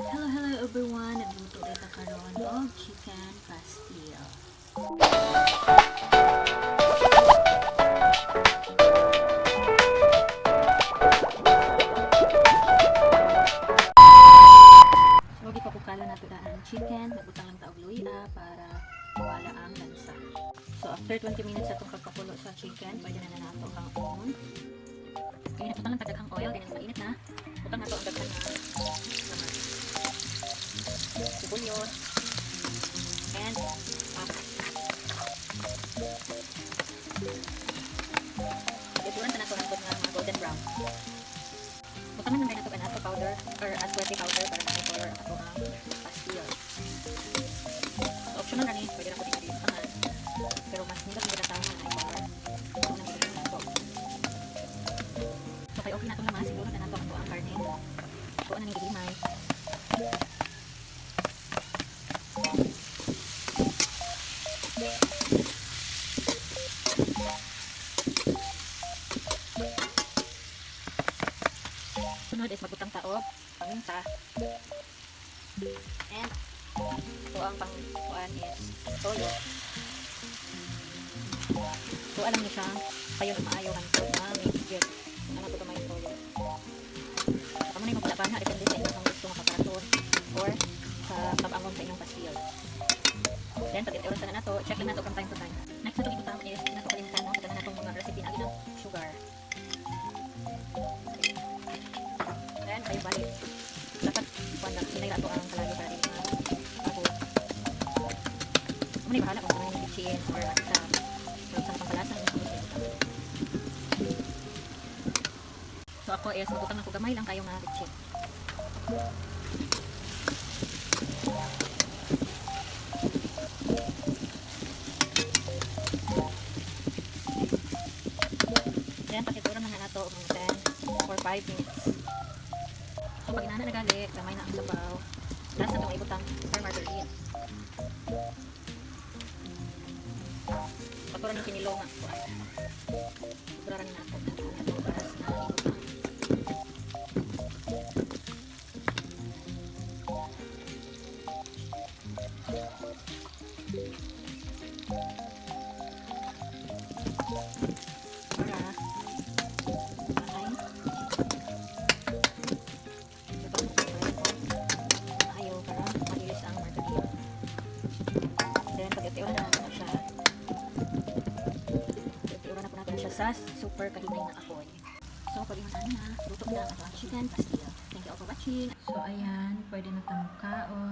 Hello everyone! Nagluto ulit karon og chicken pastil. So, gipapukalo na to ang chicken. Nagutang lang ta og luya para mawala ang lansa. So, after 20 minutes atong pagpakulo sa chicken, pwede na nato ang onion. Kaya naputang lang tagaghang oil, ganyan mainit na. Putang nato ang daghan na laman. Sibuyot and papas. Ituran na nato ng mga golden brown. Butang na nato ang ato powder or aswete powder para ma-color ato ang pastil. So, optional na ni, pwede na po din tangan. Pero mas nila kung ginatawa na ay color. So, nang ginagawa nato. So, kaya okay na itong laman, siguro na nato ang karne. So, ano nang gilimay. Sunod is magbutang taog, paminta, and ito ang pangkuan is toyo. So alam niyo siya, kayo na maayo hantod na may higit. Ano ito may toyo. Saka mo na yung maglaban na, depende sa inyo kung gusto makaparaton or sa tabangon sa inyong pastil. Then pag ito na nato, check lang nato from time to time. Next na itong ibutang is nato kalimutan mo, katanan natong mga recipe na ng sugar. Then kayo balik. Dapat kuan lang hinay ato ang kalagi para din ako. Muna bahala kung ano yung bitchin or sa pangkalasa ng so ako is magutang ako gamay lang kayo nga bitchin. Then pakituran na nga nato mga 10 or 5 minutes. So pag inana na gali, gamay na ang sabaw. Last na itong ibutang or margarine. Paturan yung kinilo nga. Paturan na nato ang atong baras na ibutang. Sa super kahinay na apoy. So, pag iman na, luto na ang chicken pastil. Thank you all for watching. So, ayan, pwede na tayong kaon.